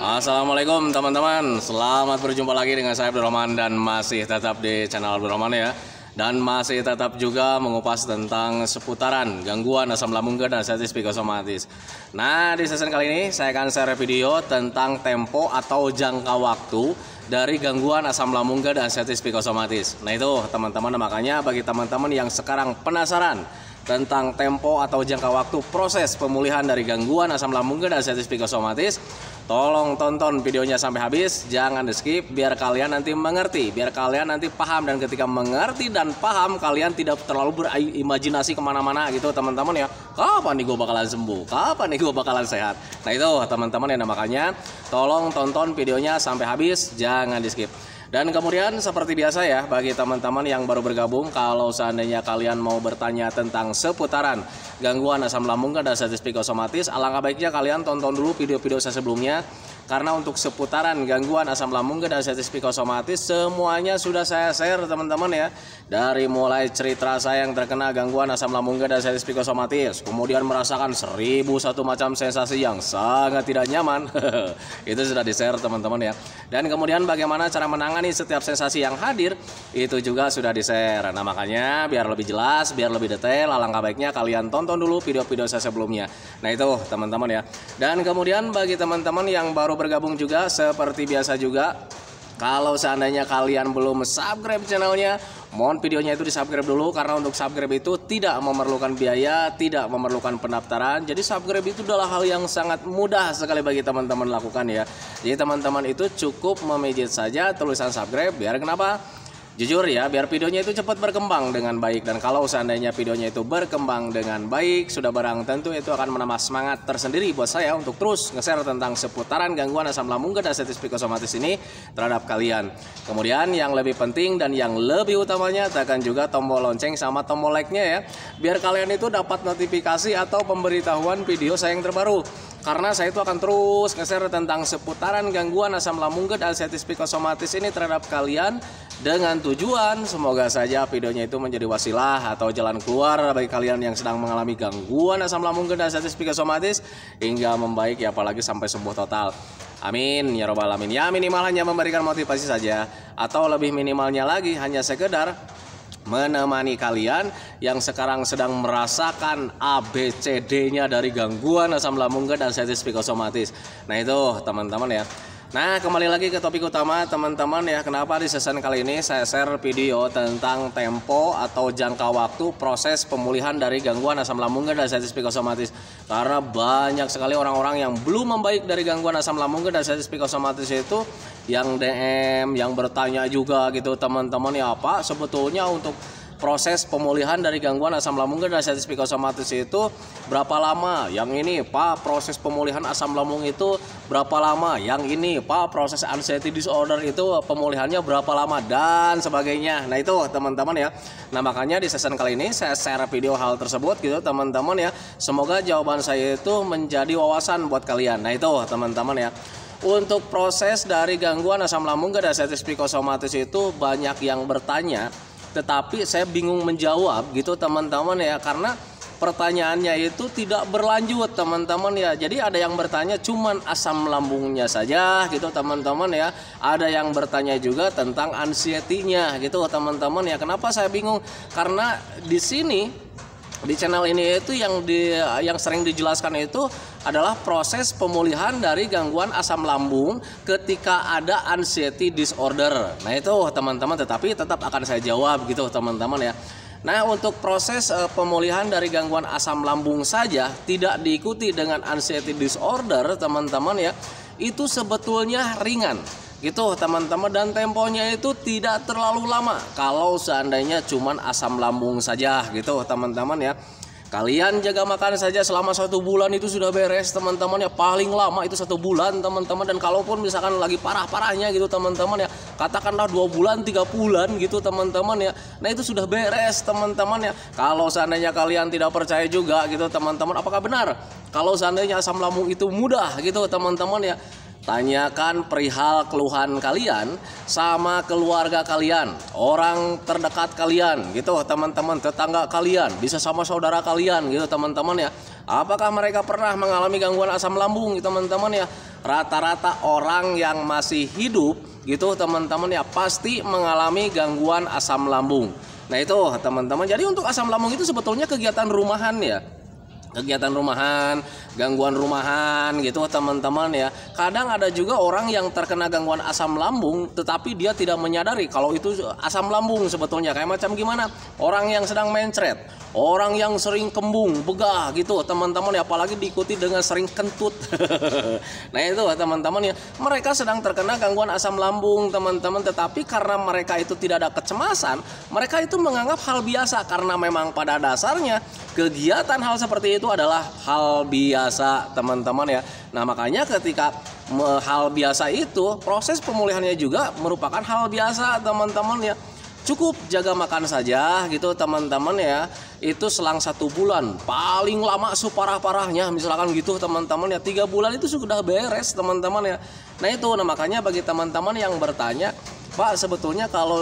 Assalamualaikum teman-teman, selamat berjumpa lagi dengan saya Abdul Rahman dan masih tetap di channel Abdul Rahman ya. Dan masih tetap juga mengupas tentang seputaran gangguan asam lambung dan anestesi psikosomatis. Nah, di sesi kali ini saya akan share video tentang tempo atau jangka waktu dari gangguan asam lambung dan anestesi psikosomatis. Nah itu teman-teman, makanya bagi teman-teman yang sekarang penasaran tentang tempo atau jangka waktu proses pemulihan dari gangguan asam lambung dan anestesi psikosomatis, tolong tonton videonya sampai habis, jangan di skip biar kalian nanti mengerti, biar kalian nanti paham, dan ketika mengerti dan paham kalian tidak terlalu berimajinasi kemana-mana gitu teman-teman ya. Kapan nih gue bakalan sembuh, kapan nih gue bakalan sehat. Nah itu teman-teman ya, makanya tolong tonton videonya sampai habis, jangan di skip. Dan kemudian seperti biasa ya, bagi teman-teman yang baru bergabung, kalau seandainya kalian mau bertanya tentang seputaran gangguan asam lambung dan anestesi psikosomatis, alangkah baiknya kalian tonton dulu video-video saya sebelumnya. Karena untuk seputaran gangguan asam lambung dan anestesi psikosomatis semuanya sudah saya share teman-teman ya. Dari mulai cerita saya yang terkena gangguan asam lambung dan anestesi psikosomatis, kemudian merasakan 1001 macam sensasi yang sangat tidak nyaman. Itu sudah di-share teman-teman ya. Dan kemudian bagaimana cara menangani setiap sensasi yang hadir, itu juga sudah di-share. Nah makanya biar lebih jelas, biar lebih detail, alangkah baiknya kalian tonton dulu video-video saya sebelumnya. Nah itu teman-teman ya. Dan kemudian bagi teman-teman yang baru bergabung juga, seperti biasa juga, kalau seandainya kalian belum subscribe channelnya, mohon videonya itu di subscribe dulu. Karena untuk subscribe itu tidak memerlukan biaya, tidak memerlukan pendaftaran. Jadi subscribe itu adalah hal yang sangat mudah sekali bagi teman-teman lakukan ya. Jadi teman-teman itu cukup memijit saja tulisan subscribe, biar kenapa? Jujur ya, biar videonya itu cepat berkembang dengan baik. Dan kalau seandainya videonya itu berkembang dengan baik, sudah barang tentu itu akan menambah semangat tersendiri buat saya untuk terus nge-share tentang seputaran gangguan asam lambung dan anestesi psikosomatis ini terhadap kalian. Kemudian yang lebih penting dan yang lebih utamanya, tekan juga tombol lonceng sama tombol like-nya ya, biar kalian itu dapat notifikasi atau pemberitahuan video saya yang terbaru. Karena saya itu akan terus nge-share tentang seputaran gangguan asam lambung dan anestesi psikosomatis ini terhadap kalian, dengan tujuan semoga saja videonya itu menjadi wasilah atau jalan keluar bagi kalian yang sedang mengalami gangguan asam lambung dan anestesi psikosomatis hingga membaik ya, apalagi sampai sembuh total. Amin ya robbal alamin. Ya minimal hanya memberikan motivasi saja, atau lebih minimalnya lagi hanya sekedar menemani kalian yang sekarang sedang merasakan ABCD-nya dari gangguan asam lambung dan anestesi psikosomatis. Nah itu teman-teman ya. Nah kembali lagi ke topik utama teman-teman ya. Kenapa di season kali ini saya share video tentang tempo atau jangka waktu proses pemulihan dari gangguan asam lambung dan anestesi psikosomatis. Karena banyak sekali orang-orang yang belum membaik dari gangguan asam lambung dan anestesi psikosomatis itu, yang DM, yang bertanya juga gitu teman-teman ya, apa sebetulnya untuk proses pemulihan dari gangguan asam lambung dan anestesi psikosomatis itu berapa lama? Yang ini Pak, proses pemulihan asam lambung itu berapa lama? Yang ini Pak, proses anxiety disorder itu pemulihannya berapa lama? Dan sebagainya. Nah itu teman-teman ya. Nah makanya di season kali ini saya share video hal tersebut gitu teman-teman ya. Semoga jawaban saya itu menjadi wawasan buat kalian. Nah itu teman-teman ya. Untuk proses dari gangguan asam lambung dan anestesi psikosomatis itu banyak yang bertanya, tetapi saya bingung menjawab gitu teman-teman ya, karena pertanyaannya itu tidak berlanjut teman-teman ya. Jadi ada yang bertanya cuman asam lambungnya saja gitu teman-teman ya. Ada yang bertanya juga tentang anxiety-nya gitu teman-teman ya. Kenapa saya bingung? Karena di sini di channel ini itu yang sering dijelaskan itu adalah proses pemulihan dari gangguan asam lambung ketika ada anxiety disorder. Nah itu teman-teman, tetapi tetap akan saya jawab gitu teman-teman ya. Nah untuk proses pemulihan dari gangguan asam lambung saja tidak diikuti dengan anxiety disorder teman-teman ya, itu sebetulnya ringan gitu teman-teman, dan temponya itu tidak terlalu lama kalau seandainya cuman asam lambung saja gitu teman-teman ya. Kalian jaga makan saja selama 1 bulan itu sudah beres teman-teman ya, paling lama itu 1 bulan teman-teman. Dan kalaupun misalkan lagi parah-parahnya gitu teman-teman ya, katakanlah 2 bulan 3 bulan gitu teman-teman ya, nah itu sudah beres teman-teman ya. Kalau seandainya kalian tidak percaya juga gitu teman-teman, apakah benar kalau seandainya asam lambung itu mudah gitu teman-teman ya, tanyakan perihal keluhan kalian sama keluarga kalian, orang terdekat kalian gitu teman-teman, tetangga kalian, bisa sama saudara kalian gitu teman-teman ya. Apakah mereka pernah mengalami gangguan asam lambung teman-teman ya? rata-rata orang yang masih hidup gitu teman-teman ya pasti mengalami gangguan asam lambung. Nah itu teman-teman, jadi untuk asam lambung itu sebetulnya kegiatan rumahan ya, kegiatan rumahan, gangguan rumahan gitu teman-teman ya. Kadang ada juga orang yang terkena gangguan asam lambung tetapi dia tidak menyadari kalau itu asam lambung sebetulnya. Kayak macam gimana? Orang yang sedang mencret, orang yang sering kembung, begah gitu teman-teman ya, apalagi diikuti dengan sering kentut. Nah itu teman-teman ya, mereka sedang terkena gangguan asam lambung teman-teman, tetapi karena mereka itu tidak ada kecemasan, mereka itu menganggap hal biasa karena memang pada dasarnya kegiatan hal seperti itu adalah hal biasa teman-teman ya. Nah makanya ketika hal biasa itu proses pemulihannya juga merupakan hal biasa teman-teman ya. Cukup jaga makan saja gitu teman-teman ya. Itu selang 1 bulan, paling lama separah-parahnya misalkan gitu teman-teman ya, 3 bulan itu sudah beres teman-teman ya. Nah itu, nah makanya bagi teman-teman yang bertanya, Pak sebetulnya kalau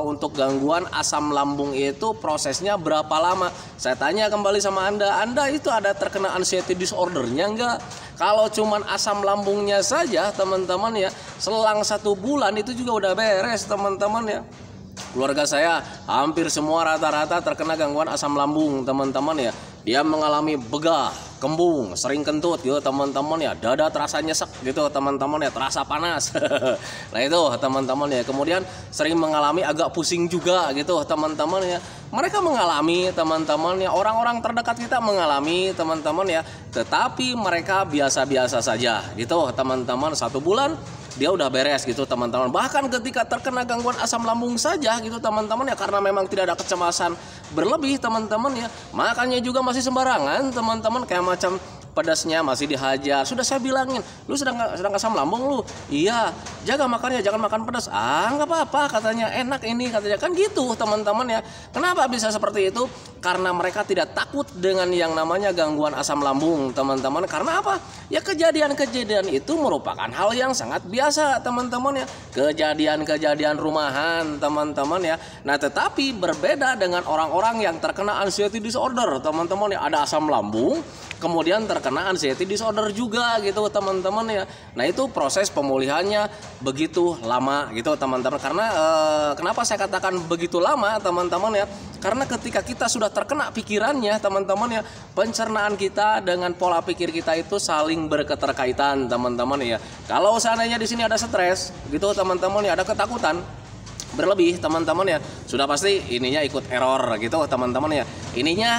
untuk gangguan asam lambung itu prosesnya berapa lama? Saya tanya kembali sama Anda itu ada terkena anxiety disordernya enggak? Kalau cuman asam lambungnya saja teman-teman ya, selang 1 bulan itu juga udah beres teman-teman ya. Keluarga saya hampir semua rata-rata terkena gangguan asam lambung teman-teman ya. Dia mengalami begah, kembung, sering kentut gitu teman-teman ya. Dada terasa nyesek gitu teman-teman ya, terasa panas. Nah itu teman-teman ya. Kemudian sering mengalami agak pusing juga gitu teman-teman ya. Mereka mengalami teman-teman ya, orang-orang terdekat kita mengalami teman-teman ya. Tetapi mereka biasa-biasa saja gitu teman-teman. 1 bulan dia udah beres gitu teman-teman. Bahkan ketika terkena gangguan asam lambung saja gitu teman-teman ya, karena memang tidak ada kecemasan berlebih teman-teman ya, makannya juga masih sembarangan teman-teman, kayak macam pedasnya masih dihajar. Sudah saya bilangin, lu sedang asam lambung lu, iya jaga makannya, jangan makan pedas. Nggak apa-apa katanya, enak ini katanya, kan gitu teman-teman ya. Kenapa bisa seperti itu? Karena mereka tidak takut dengan yang namanya gangguan asam lambung teman-teman. Karena apa? Ya kejadian-kejadian itu merupakan hal yang sangat biasa teman-teman ya, kejadian-kejadian rumahan teman-teman ya. Nah tetapi berbeda dengan orang-orang yang terkena anxiety disorder teman-teman ya, ada asam lambung kemudian terkena anxiety disorder juga gitu teman-teman ya. Nah itu proses pemulihannya begitu lama gitu teman-teman. Karena kenapa saya katakan begitu lama teman-teman ya, karena ketika kita sudah terkena pikirannya teman-teman ya, pencernaan kita dengan pola pikir kita itu saling berketerkaitan teman-teman ya. Kalau seandainya di sini ada stres gitu teman-teman ya, ada ketakutan berlebih teman-teman ya, sudah pasti ininya ikut error gitu teman-teman ya. Ininya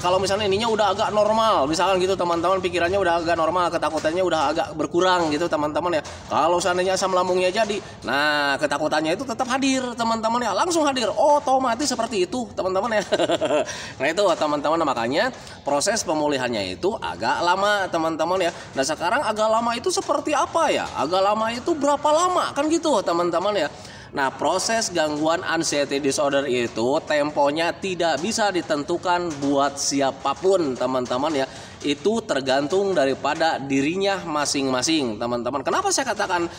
kalau misalnya ininya udah agak normal misalkan gitu teman-teman, pikirannya udah agak normal, ketakutannya udah agak berkurang gitu teman-teman ya. Kalau seandainya asam lambungnya jadi, nah ketakutannya itu tetap hadir teman-teman ya, langsung hadir otomatis seperti itu teman-teman ya. Nah itu teman-teman, makanya proses pemulihannya itu agak lama teman-teman ya. Nah sekarang agak lama itu seperti apa ya, agak lama itu berapa lama kan gitu teman-teman ya. Nah proses gangguan anxiety disorder itu temponya tidak bisa ditentukan buat siapapun teman-teman ya. Itu tergantung daripada dirinya masing-masing teman-teman. Kenapa saya katakan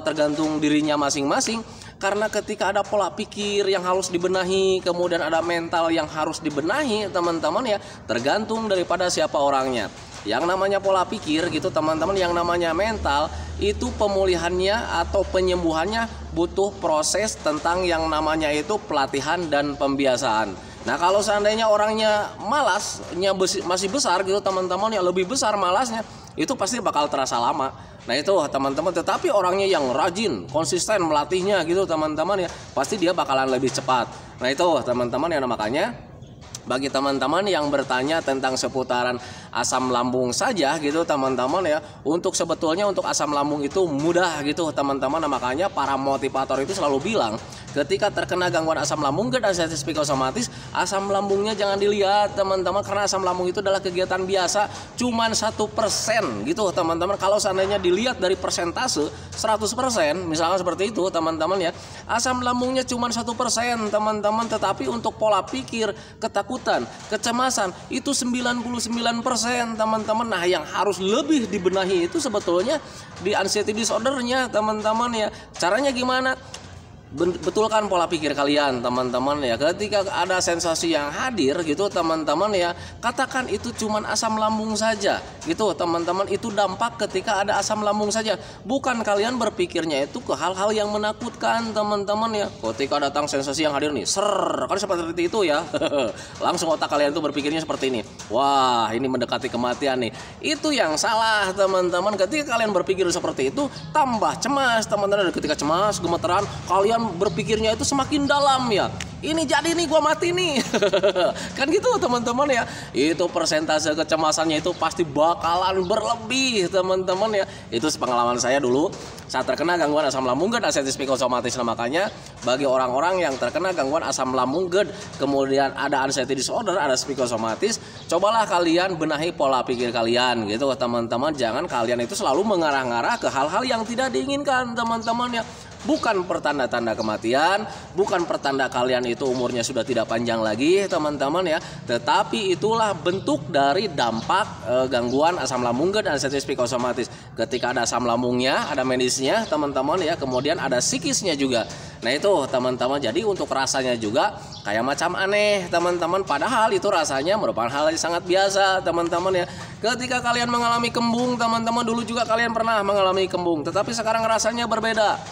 tergantung dirinya masing-masing? Karena ketika ada pola pikir yang harus dibenahi, kemudian ada mental yang harus dibenahi teman-teman ya, tergantung daripada siapa orangnya. Yang namanya pola pikir gitu teman-teman, yang namanya mental itu pemulihannya atau penyembuhannya butuh proses tentang yang namanya itu pelatihan dan pembiasaan. Nah kalau seandainya orangnya malasnya masih besar gitu teman-teman, yang lebih besar malasnya, itu pasti bakal terasa lama. Nah itu teman-teman, tetapi orangnya yang rajin, konsisten melatihnya gitu teman-teman ya, pasti dia bakalan lebih cepat. Nah itu teman-teman ya, makanya bagi teman-teman yang bertanya tentang seputaran asam lambung saja gitu teman-teman ya, untuk sebetulnya untuk asam lambung itu mudah gitu teman-teman. Nah, makanya para motivator itu selalu bilang ketika terkena gangguan asam lambung dan anxiety psikosomatis, asam lambungnya jangan dilihat teman-teman, karena asam lambung itu adalah kegiatan biasa, cuman 1% gitu teman-teman. Kalau seandainya dilihat dari persentase 100% misalnya seperti itu teman-teman ya, asam lambungnya cuman 1% teman-teman, tetapi untuk pola pikir, ketakutan, kecemasan itu 99% teman-teman. Nah yang harus lebih dibenahi itu sebetulnya di anxiety disordernya teman-teman ya. Caranya gimana? betulkan pola pikir kalian teman-teman ya. Ketika ada sensasi yang hadir gitu teman-teman ya, katakan itu cuman asam lambung saja gitu teman-teman. Itu dampak ketika ada asam lambung saja, bukan kalian berpikirnya itu ke hal-hal yang menakutkan teman-teman ya. Ketika datang sensasi yang hadir nih, kan seperti itu ya. Langsung otak kalian tuh berpikirnya seperti ini, wah ini mendekati kematian nih. Itu yang salah teman-teman. Ketika kalian berpikir seperti itu, tambah cemas teman-teman. Ketika cemas, gemeteran, kalian berpikirnya itu semakin dalam ya. Ini jadi nih gua mati nih. Kan gitu teman-teman ya. Itu persentase kecemasannya itu pasti bakalan berlebih teman-teman ya. Itu pengalaman saya dulu saat terkena gangguan asam lambung GERD ascites psikosomatis. Nah, makanya bagi orang-orang yang terkena gangguan asam lambung GERD kemudian ada anxiety disorder, ada psikosomatis, cobalah kalian benahi pola pikir kalian gitu teman-teman. Jangan kalian itu selalu mengarah-ngarah ke hal-hal yang tidak diinginkan teman-teman ya. Bukan pertanda-tanda kematian, bukan pertanda kalian itu umurnya sudah tidak panjang lagi teman-teman ya. Tetapi itulah bentuk dari dampak gangguan asam lambung GERD dan anxiety psikosomatis. Ketika ada asam lambungnya, ada medisnya teman-teman ya, kemudian ada psikisnya juga. Nah itu teman-teman, jadi untuk rasanya juga kayak macam aneh teman-teman. Padahal itu rasanya merupakan hal yang sangat biasa teman-teman ya. Ketika kalian mengalami kembung teman-teman, dulu juga kalian pernah mengalami kembung, tetapi sekarang rasanya berbeda.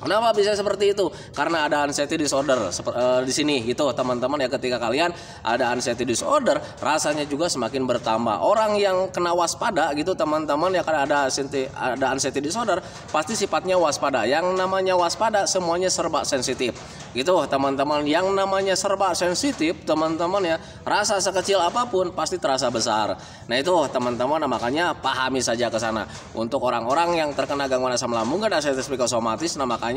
Kenapa bisa seperti itu? Karena ada anxiety disorder di sini gitu teman-teman ya. Ketika kalian ada anxiety disorder, rasanya juga semakin bertambah. Orang yang kena waspada gitu teman-teman ya, karena ada anxiety disorder pasti sifatnya waspada. Yang namanya waspada semuanya serba sensitif gitu teman-teman. Yang namanya serba sensitif teman-teman ya, rasa sekecil apapun pasti terasa besar. Nah itu teman-teman, makanya pahami saja ke sana. Untuk orang-orang yang terkena gangguan asam lambung dan anxiety psikosomatis, nah makanya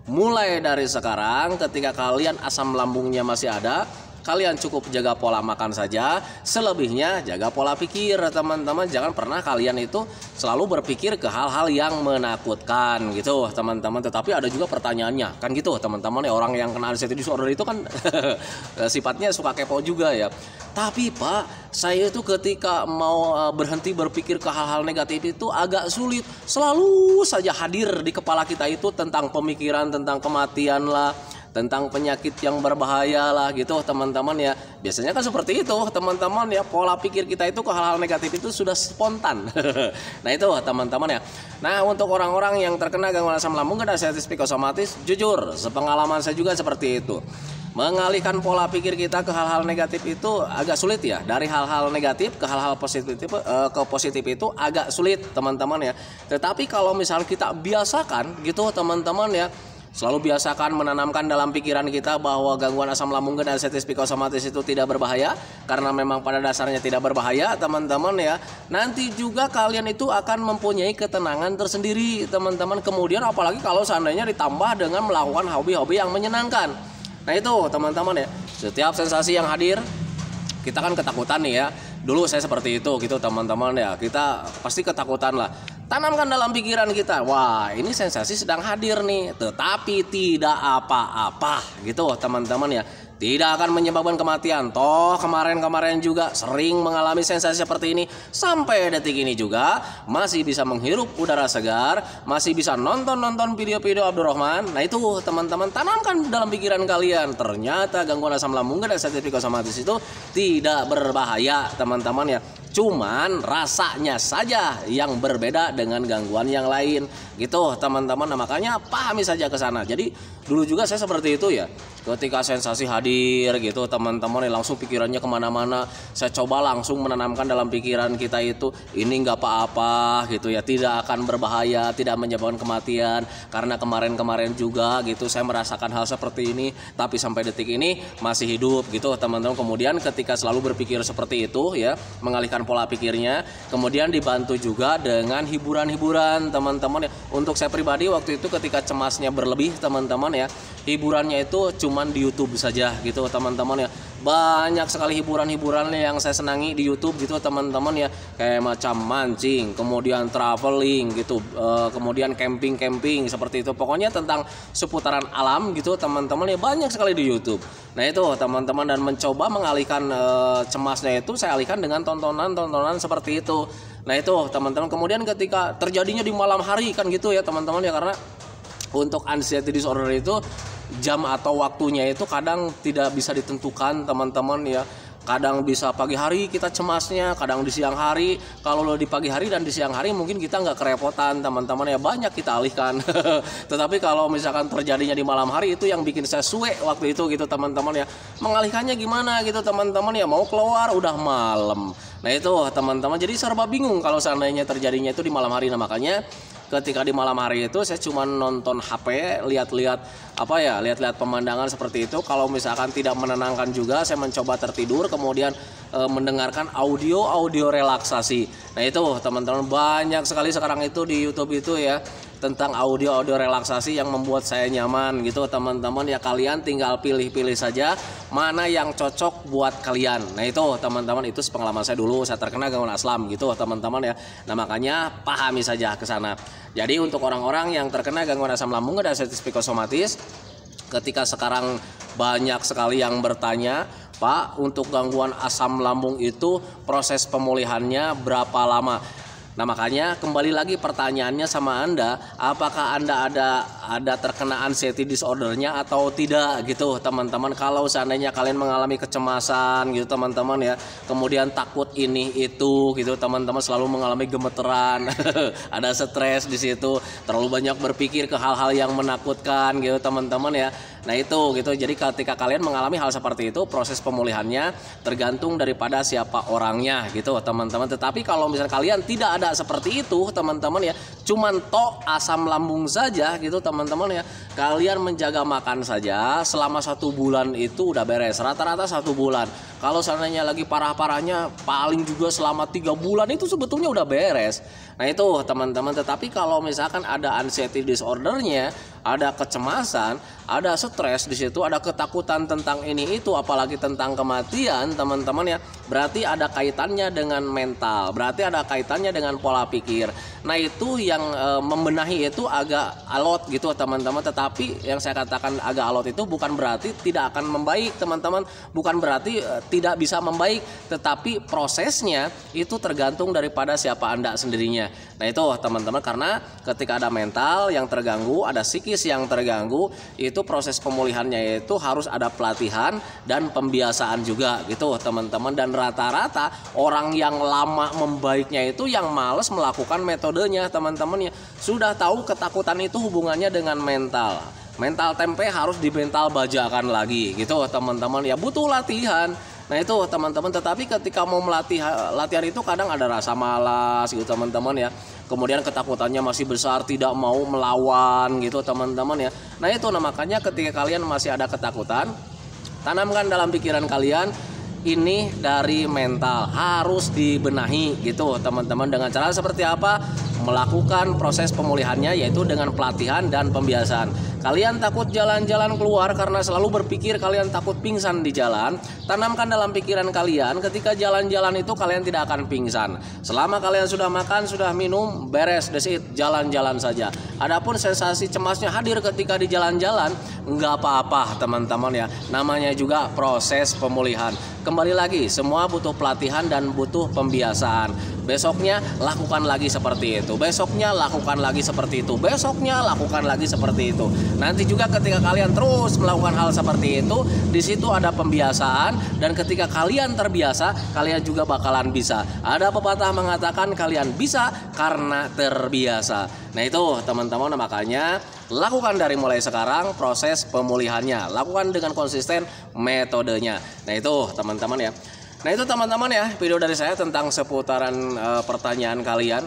mulai dari sekarang ketika kalian asam lambungnya masih ada, kalian cukup jaga pola makan saja. Selebihnya jaga pola pikir teman-teman. Jangan pernah kalian itu selalu berpikir ke hal-hal yang menakutkan gitu teman-teman. Tetapi ada juga pertanyaannya kan gitu teman-teman ya. Orang yang kena anxiety disorder itu kan sifatnya suka kepo juga ya. Tapi Pak, saya itu ketika mau berhenti berpikir ke hal-hal negatif itu agak sulit. Selalu saja hadir di kepala kita itu tentang pemikiran tentang kematian lah, tentang penyakit yang berbahaya lah gitu teman-teman ya. Biasanya kan seperti itu teman-teman ya. Pola pikir kita itu ke hal-hal negatif itu sudah spontan. Nah itu teman-teman ya. Nah untuk orang-orang yang terkena gangguan asam lambung dan anxiety psikosomatis, jujur sepengalaman saya juga seperti itu. Mengalihkan pola pikir kita ke hal-hal negatif itu agak sulit ya. Dari hal-hal negatif ke hal-hal positif itu agak sulit teman-teman ya. Tetapi kalau misalnya kita biasakan gitu teman-teman ya, selalu biasakan menanamkan dalam pikiran kita bahwa gangguan asam lambung dan anxiety psikosomatis itu tidak berbahaya, karena memang pada dasarnya tidak berbahaya teman-teman ya. Nanti juga kalian itu akan mempunyai ketenangan tersendiri teman-teman. Kemudian apalagi kalau seandainya ditambah dengan melakukan hobi-hobi yang menyenangkan. Nah itu teman-teman ya, setiap sensasi yang hadir, kita kan ketakutan nih ya. Dulu saya seperti itu gitu teman-teman ya. Kita pasti ketakutan lah. Tanamkan dalam pikiran kita, wah ini sensasi sedang hadir nih, tetapi tidak apa-apa gitu teman-teman ya. Tidak akan menyebabkan kematian. Toh kemarin-kemarin juga sering mengalami sensasi seperti ini. Sampai detik ini juga masih bisa menghirup udara segar, masih bisa nonton video-video Abdurrahman. Nah itu teman-teman, tanamkan dalam pikiran kalian. Ternyata gangguan asam lambung dan anxiety psikosomatis itu tidak berbahaya teman-teman ya. Cuman rasanya saja yang berbeda dengan gangguan yang lain gitu teman-teman. Nah makanya pahami saja ke sana. Jadi dulu juga saya seperti itu ya. Ketika sensasi hadir gitu teman-teman, langsung pikirannya kemana-mana. Saya coba langsung menanamkan dalam pikiran kita itu, ini nggak apa-apa gitu ya, tidak akan berbahaya, tidak menyebabkan kematian. Karena kemarin-kemarin juga gitu saya merasakan hal seperti ini, tapi sampai detik ini masih hidup gitu teman-teman. Kemudian ketika selalu berpikir seperti itu ya, mengalihkan pola pikirnya, kemudian dibantu juga dengan hiburan-hiburan teman-teman ya. Untuk saya pribadi waktu itu ketika cemasnya berlebih teman-teman ya, hiburannya itu cuman di YouTube saja gitu teman-teman ya. Banyak sekali hiburan-hiburan yang saya senangi di YouTube gitu teman-teman ya, kayak macam mancing, kemudian traveling gitu, kemudian camping seperti itu. Pokoknya tentang seputaran alam gitu teman-teman ya, banyak sekali di YouTube. Nah itu teman-teman, dan mencoba mengalihkan cemasnya itu saya alihkan dengan tontonan seperti itu. Nah itu teman-teman, kemudian ketika terjadinya di malam hari kan gitu ya teman-teman ya, karena untuk anxiety disorder itu jam atau waktunya itu kadang tidak bisa ditentukan teman-teman ya. Kadang bisa pagi hari kita cemasnya, kadang di siang hari. Kalau di pagi hari dan di siang hari mungkin kita nggak kerepotan teman-teman ya, banyak kita alihkan. Tetapi kalau misalkan terjadinya di malam hari itu yang bikin saya suwe waktu itu gitu teman-teman ya. Mengalihkannya gimana gitu teman-teman ya, mau keluar udah malam. Nah itu teman-teman, jadi serba bingung kalau seandainya terjadinya itu di malam hari. Nah makanya ketika di malam hari itu saya cuma nonton HP, lihat-lihat lihat-lihat pemandangan seperti itu. Kalau misalkan tidak menenangkan juga, saya mencoba tertidur, kemudian mendengarkan audio relaksasi. Nah itu teman-teman, banyak sekali sekarang itu di YouTube itu ya tentang audio relaksasi yang membuat saya nyaman gitu teman-teman ya. Kalian tinggal pilih-pilih saja mana yang cocok buat kalian. Nah itu teman-teman, itu pengalaman saya dulu, saya terkena gangguan asam gitu teman-teman ya. Nah makanya pahami saja ke sana. Jadi untuk orang-orang yang terkena gangguan asam lambung dan artritis psikosomatis, ketika sekarang banyak sekali yang bertanya, Pak, untuk gangguan asam lambung itu proses pemulihannya berapa lama? Nah makanya kembali lagi pertanyaannya sama Anda, apakah Anda ada terkena anxiety disordernya atau tidak gitu teman-teman. Kalau seandainya kalian mengalami kecemasan gitu teman-teman ya, kemudian takut ini itu gitu teman-teman, selalu mengalami gemeteran, ada stres di situ, terlalu banyak berpikir ke hal-hal yang menakutkan gitu teman-teman ya. Nah itu gitu, jadi ketika kalian mengalami hal seperti itu, proses pemulihannya tergantung daripada siapa orangnya gitu teman-teman. Tetapi kalau misalnya kalian tidak ada seperti itu teman-teman ya, cuman asam lambung saja gitu teman-teman ya, kalian menjaga makan saja selama 1 bulan itu udah beres, rata-rata 1 bulan. Kalau seandainya lagi parah-parahnya paling juga selama 3 bulan itu sebetulnya udah beres. Nah itu teman-teman, tetapi kalau misalkan ada anxiety disordernya, ada kecemasan, ada stres di situ, ada ketakutan tentang ini itu, apalagi tentang kematian teman-teman ya, berarti ada kaitannya dengan mental, berarti ada kaitannya dengan pola pikir. Nah itu yang membenahi itu agak alot gitu teman-teman. Tetapi yang saya katakan agak alot itu bukan berarti tidak akan membaik teman-teman, bukan berarti tidak bisa membaik, tetapi prosesnya itu tergantung daripada siapa Anda sendirinya. Nah itu teman-teman, karena ketika ada mental yang terganggu, ada psikis yang terganggu, itu proses pemulihannya itu harus ada pelatihan dan pembiasaan juga gitu teman-teman. Dan rata-rata orang yang lama membaiknya itu yang males melakukan metodenya teman-teman ya. Sudah tahu ketakutan itu hubungannya dengan mental tempe harus dimental bajakan lagi gitu teman-teman ya, butuh latihan. Nah itu teman-teman, tetapi ketika mau latihan itu kadang ada rasa malas gitu teman-teman ya. Kemudian ketakutannya masih besar, tidak mau melawan gitu teman-teman ya. Nah itu makanya ketika kalian masih ada ketakutan, tanamkan dalam pikiran kalian, ini dari mental, harus dibenahi gitu teman-teman. Dengan cara seperti apa? Melakukan proses pemulihannya yaitu dengan pelatihan dan pembiasaan. Kalian takut jalan-jalan keluar karena selalu berpikir kalian takut pingsan di jalan, tanamkan dalam pikiran kalian ketika jalan-jalan itu kalian tidak akan pingsan. Selama kalian sudah makan, sudah minum, beres, desit, jalan-jalan saja. Adapun sensasi cemasnya hadir ketika di jalan-jalan, nggak apa-apa teman-teman ya. Namanya juga proses pemulihan. Kembali lagi, semua butuh pelatihan dan butuh pembiasaan. Besoknya lakukan lagi seperti itu, besoknya lakukan lagi seperti itu, besoknya lakukan lagi seperti itu. Nanti juga ketika kalian terus melakukan hal seperti itu, di situ ada pembiasaan, dan ketika kalian terbiasa, kalian juga bakalan bisa. Ada pepatah mengatakan kalian bisa karena terbiasa. Nah itu teman-teman, makanya lakukan dari mulai sekarang proses pemulihannya, lakukan dengan konsisten metodenya. Nah itu teman-teman ya. Nah itu teman-teman ya, video dari saya tentang seputaran pertanyaan kalian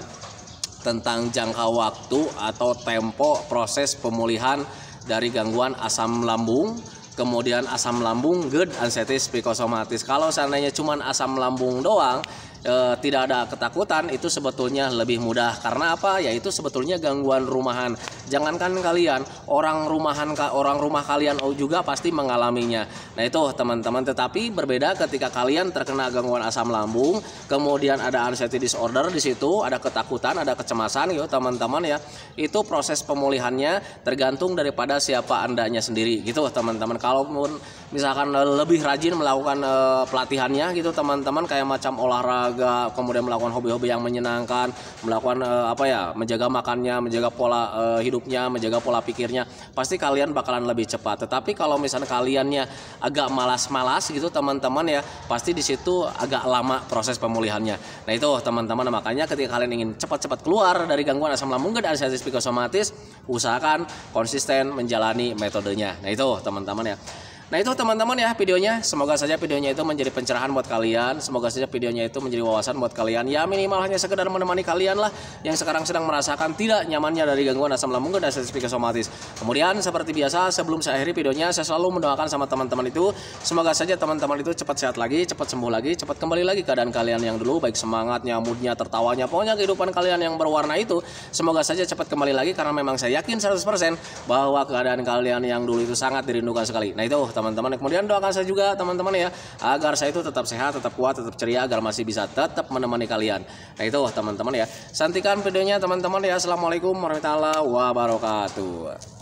tentang jangka waktu atau tempo proses pemulihan dari gangguan asam lambung, kemudian asam lambung, GERD, anxiety psikosomatis. Kalau seandainya cuma asam lambung doang, tidak ada ketakutan, itu sebetulnya lebih mudah. Karena apa? Yaitu sebetulnya gangguan rumahan. Jangankan kalian, orang rumah kalian juga pasti mengalaminya. Nah itu teman-teman, tetapi berbeda ketika kalian terkena gangguan asam lambung, kemudian ada anxiety disorder di situ, ada ketakutan, ada kecemasan gitu teman-teman ya. Itu proses pemulihannya tergantung daripada siapa Andanya sendiri gitu teman-teman. Kalaupun misalkan lebih rajin melakukan pelatihannya gitu teman-teman, kayak macam olahraga olahraga, kemudian melakukan hobi-hobi yang menyenangkan, melakukan menjaga makannya, menjaga pola hidupnya, menjaga pola pikirnya, pasti kalian bakalan lebih cepat. Tetapi kalau misalnya kaliannya agak malas-malas gitu teman-teman ya, pasti di situ agak lama proses pemulihannya. Nah itu teman-teman, makanya ketika kalian ingin cepat-cepat keluar dari gangguan asam lambung dan anxiety psikosomatis, usahakan konsisten menjalani metodenya. Nah itu teman-teman ya. Nah itu teman-teman ya videonya, semoga saja videonya itu menjadi pencerahan buat kalian, semoga saja videonya itu menjadi wawasan buat kalian, ya minimal hanya sekedar menemani kalian lah yang sekarang sedang merasakan tidak nyamannya dari gangguan asam lambung dan anxiety psikosomatis. Kemudian seperti biasa sebelum saya akhiri videonya, saya selalu mendoakan sama teman-teman itu, semoga saja teman-teman itu cepat sehat lagi, cepat sembuh lagi, cepat kembali lagi keadaan kalian yang dulu, baik semangatnya, moodnya, tertawanya, pokoknya kehidupan kalian yang berwarna itu, semoga saja cepat kembali lagi, karena memang saya yakin 100% bahwa keadaan kalian yang dulu itu sangat dirindukan sekali. Nah itu teman-teman, kemudian doakan saya juga teman-teman ya, agar saya itu tetap sehat, tetap kuat, tetap ceria, agar masih bisa tetap menemani kalian. Nah itu teman-teman ya, santikan videonya teman-teman ya. Assalamualaikum warahmatullahi wabarakatuh.